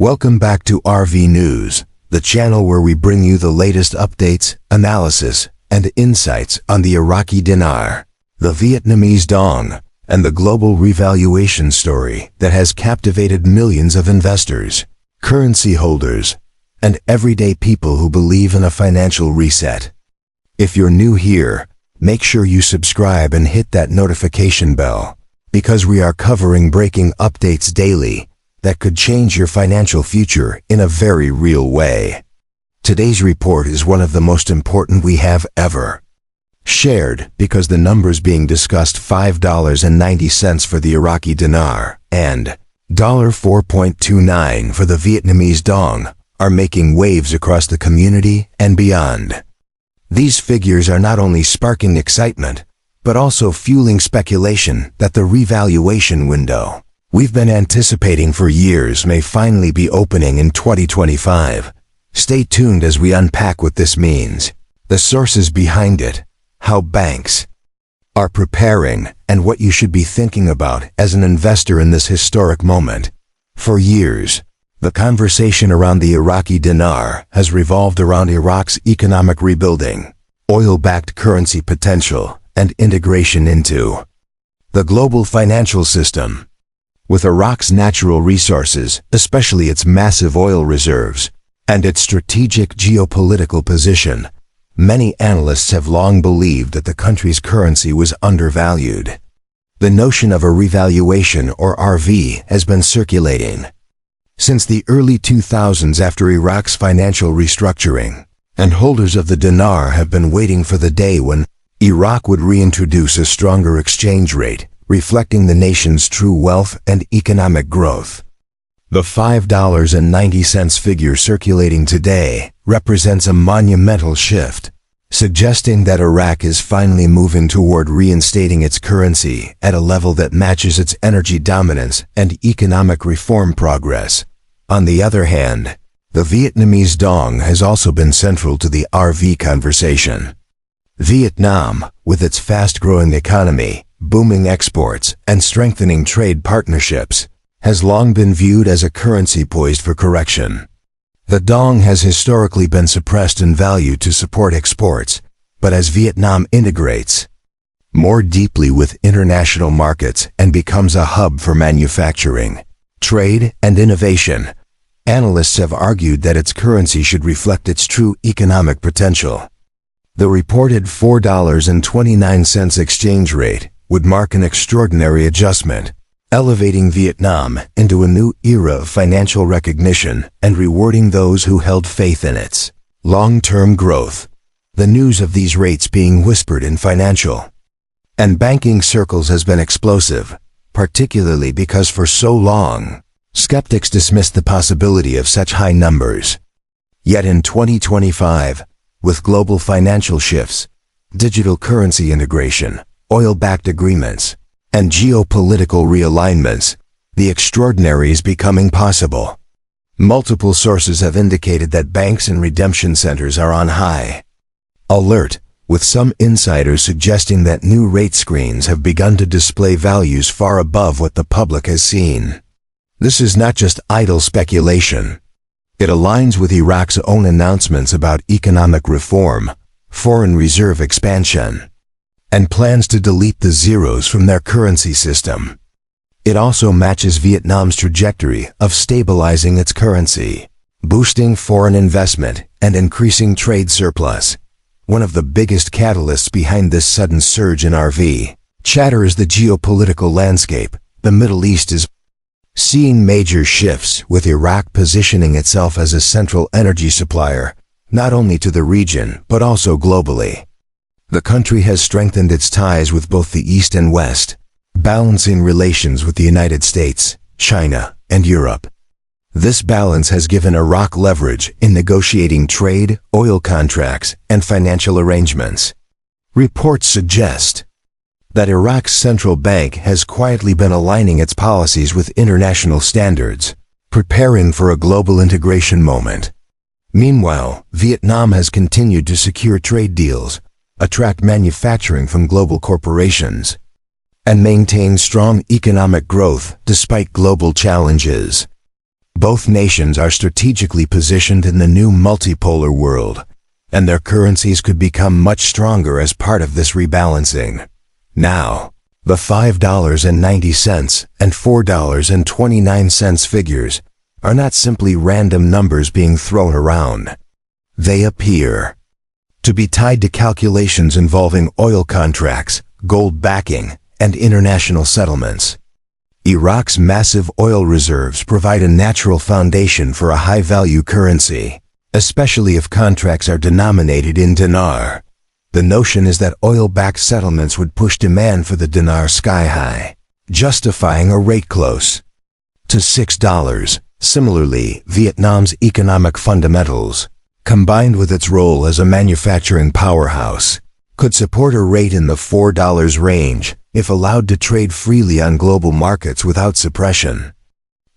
Welcome back to RV News, the channel where we bring you the latest updates, analysis, and insights on the Iraqi dinar, the Vietnamese dong, and the global revaluation story that has captivated millions of investors, currency holders, and everyday people who believe in a financial reset. If you're new here, make sure you subscribe and hit that notification bell, because we are covering breaking updates daily that could change your financial future in a very real way. Today's report is one of the most important we have ever shared because the numbers being discussed, $5.90 for the Iraqi dinar and $4.29 for the Vietnamese dong, are making waves across the community and beyond. These figures are not only sparking excitement, but also fueling speculation that the revaluation window we've been anticipating for years may finally be opening in 2025. Stay tuned as we unpack what this means, the sources behind it, how banks are preparing, and what you should be thinking about as an investor in this historic moment. For years, the conversation around the Iraqi dinar has revolved around Iraq's economic rebuilding, oil-backed currency potential, and integration into the global financial system. With Iraq's natural resources, especially its massive oil reserves, and its strategic geopolitical position, many analysts have long believed that the country's currency was undervalued. The notion of a revaluation, or RV, has been circulating since the early 2000s after Iraq's financial restructuring, and holders of the dinar have been waiting for the day when Iraq would reintroduce a stronger exchange rate, reflecting the nation's true wealth and economic growth. The $5.90 figure circulating today represents a monumental shift, suggesting that Iraq is finally moving toward reinstating its currency at a level that matches its energy dominance and economic reform progress. On the other hand, the Vietnamese dong has also been central to the RV conversation. Vietnam, with its fast-growing economy, booming exports, and strengthening trade partnerships, has long been viewed as a currency poised for correction. The dong has historically been suppressed in value to support exports, but as Vietnam integrates more deeply with international markets and becomes a hub for manufacturing, trade, and innovation, analysts have argued that its currency should reflect its true economic potential. The reported $4.29 exchange rate would mark an extraordinary adjustment, elevating Vietnam into a new era of financial recognition and rewarding those who held faith in its long-term growth. The news of these rates being whispered in financial and banking circles has been explosive, particularly because for so long, skeptics dismissed the possibility of such high numbers. Yet in 2025, with global financial shifts, digital currency integration, oil-backed agreements, and geopolitical realignments, the extraordinary is becoming possible. Multiple sources have indicated that banks and redemption centers are on high alert, with some insiders suggesting that new rate screens have begun to display values far above what the public has seen. This is not just idle speculation. It aligns with Iraq's own announcements about economic reform, foreign reserve expansion, and plans to delete the zeros from their currency system. It also matches Vietnam's trajectory of stabilizing its currency, boosting foreign investment, and increasing trade surplus. One of the biggest catalysts behind this sudden surge in RV chatter is the geopolitical landscape. The Middle East is seeing major shifts, with Iraq positioning itself as a central energy supplier, not only to the region but also globally. The country has strengthened its ties with both the East and West, balancing relations with the United States, China, and Europe. This balance has given Iraq leverage in negotiating trade, oil contracts, and financial arrangements. Reports suggest that Iraq's central bank has quietly been aligning its policies with international standards, preparing for a global integration moment. Meanwhile, Vietnam has continued to secure trade deals, attract manufacturing from global corporations, and maintain strong economic growth despite global challenges. Both nations are strategically positioned in the new multipolar world, and their currencies could become much stronger as part of this rebalancing. Now, the $5.90 and $4.29 figures are not simply random numbers being thrown around. They appear to be tied to calculations involving oil contracts, gold backing, and international settlements. Iraq's massive oil reserves provide a natural foundation for a high-value currency, especially if contracts are denominated in dinar. The notion is that oil-backed settlements would push demand for the dinar sky-high, justifying a rate close to $6. Similarly, Vietnam's economic fundamentals, combined with its role as a manufacturing powerhouse, could support a rate in the $4 range if allowed to trade freely on global markets without suppression.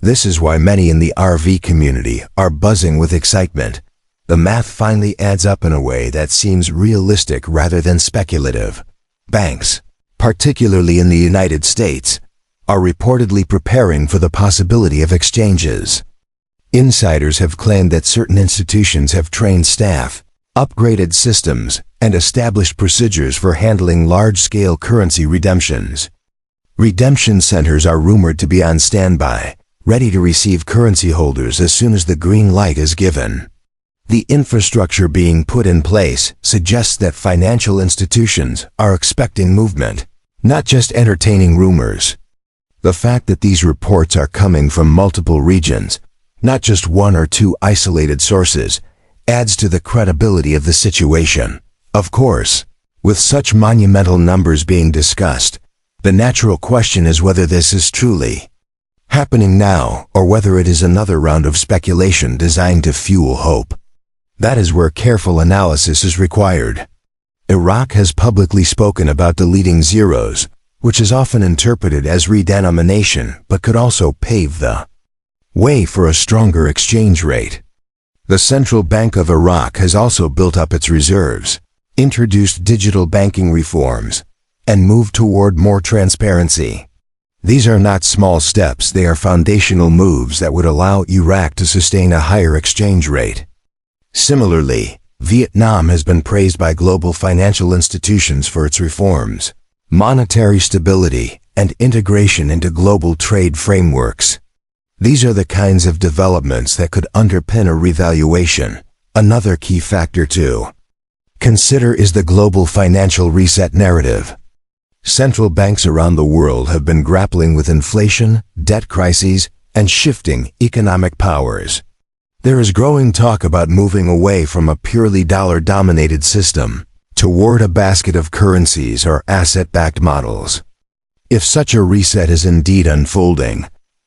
This is why many in the RV community are buzzing with excitement. The math finally adds up in a way that seems realistic rather than speculative. Banks, particularly in the United States, are reportedly preparing for the possibility of exchanges. Insiders have claimed that certain institutions have trained staff, upgraded systems, and established procedures for handling large-scale currency redemptions. Redemption centers are rumored to be on standby, ready to receive currency holders as soon as the green light is given. The infrastructure being put in place suggests that financial institutions are expecting movement, not just entertaining rumors. The fact that these reports are coming from multiple regions, not just one or two isolated sources, adds to the credibility of the situation. Of course, with such monumental numbers being discussed, the natural question is whether this is truly happening now or whether it is another round of speculation designed to fuel hope. That is where careful analysis is required. Iraq has publicly spoken about deleting zeros, which is often interpreted as redenomination but could also pave the way for a stronger exchange rate. The Central Bank of Iraq has also built up its reserves, introduced digital banking reforms, and moved toward more transparency. These are not small steps, they are foundational moves that would allow Iraq to sustain a higher exchange rate. Similarly, Vietnam has been praised by global financial institutions for its reforms, monetary stability, and integration into global trade frameworks. These are the kinds of developments that could underpin a revaluation. Another key factor to consider is the global financial reset narrative. Central banks around the world have been grappling with inflation, debt crises, and shifting economic powers. There is growing talk about moving away from a purely dollar-dominated system toward a basket of currencies or asset-backed models. If such a reset is indeed unfolding,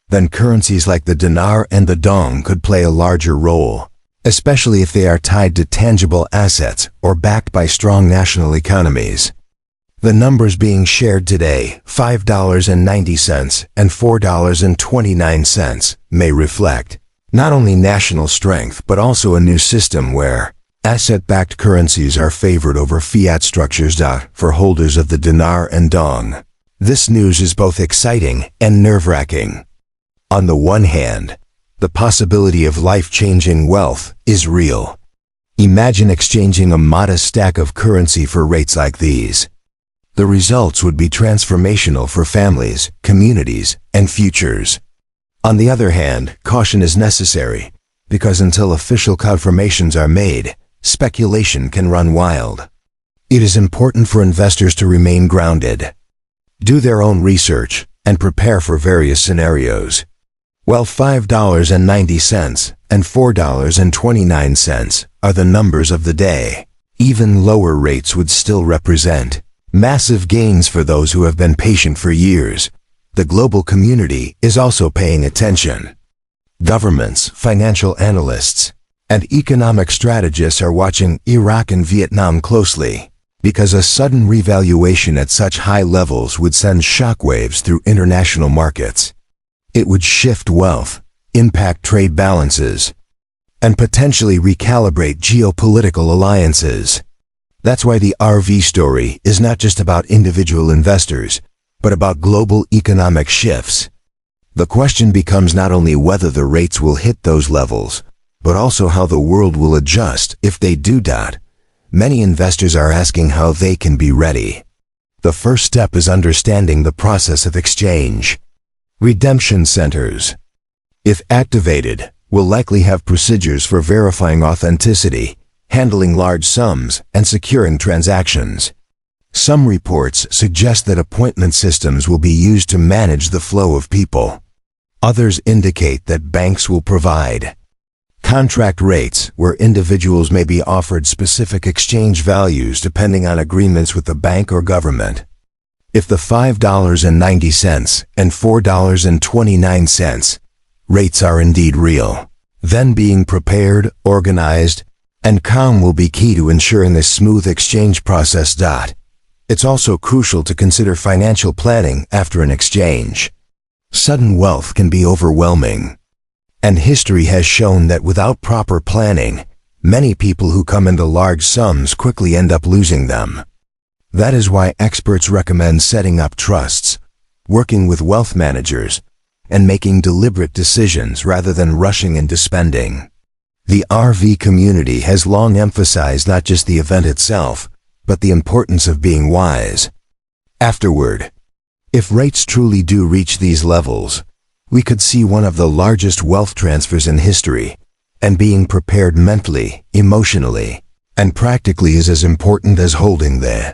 then currencies like the dinar and the dong could play a larger role, especially if they are tied to tangible assets or backed by strong national economies. The numbers being shared today, $5.90 and $4.29, may reflect not only national strength but also a new system where asset-backed currencies are favored over fiat structures. For holders of the dinar and dong, this news is both exciting and nerve-wracking. On the one hand, the possibility of life-changing wealth is real. Imagine exchanging a modest stack of currency for rates like these. The results would be transformational for families, communities, and futures. On the other hand, caution is necessary, because until official confirmations are made, speculation can run wild. It is important for investors to remain grounded, do their own research, and prepare for various scenarios. While $5.90 and $4.29 are the numbers of the day, even lower rates would still represent massive gains for those who have been patient for years. The global community is also paying attention. Governments, financial analysts, and economic strategists are watching Iraq and Vietnam closely, because a sudden revaluation at such high levels would send shockwaves through international markets. It would shift wealth, impact trade balances, and potentially recalibrate geopolitical alliances. That's why the RV story is not just about individual investors, but about global economic shifts. The question becomes not only whether the rates will hit those levels, but also how the world will adjust if they do. Many investors are asking how they can be ready. The first step is understanding the process of exchange. Redemption centers, if activated, will likely have procedures for verifying authenticity, handling large sums, and securing transactions. Some reports suggest that appointment systems will be used to manage the flow of people. Others indicate that banks will provide contract rates where individuals may be offered specific exchange values depending on agreements with the bank or government. If the $5.90 and $4.29 rates are indeed real, then being prepared, organized, and calm will be key to ensuring a smooth exchange process. It's also crucial to consider financial planning after an exchange. Sudden wealth can be overwhelming, and history has shown that without proper planning, many people who come into large sums quickly end up losing them. That is why experts recommend setting up trusts, working with wealth managers, and making deliberate decisions rather than rushing into spending. The RV community has long emphasized not just the event itself, but the importance of being wise afterward. If rates truly do reach these levels, we could see one of the largest wealth transfers in history, and being prepared mentally, emotionally, and practically is as important as holding the